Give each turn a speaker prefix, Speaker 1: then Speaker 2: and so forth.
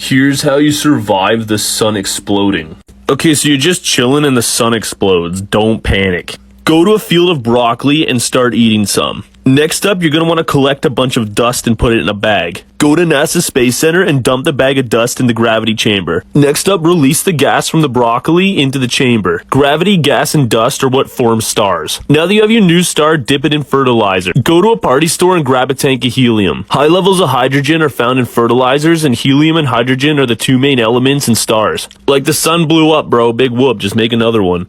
Speaker 1: Here's how you survive the sun exploding. Okay, so you're just chilling and the sun explodes. Don't panic. Go to a field of broccoli and start eating some. Next up, you're going to want to collect a bunch of dust and put it in a bag. Go to NASA Space Center and dump the bag of dust in the gravity chamber. Next up, release the gas from the broccoli into the chamber. Gravity, gas, and dust are what form stars. Now that you have your new star, dip it in fertilizer. Go to a party store and grab a tank of helium. High levels of hydrogen are found in fertilizers, and helium and hydrogen are the two main elements in stars. Like the sun blew up, bro. Big whoop. Just make another one.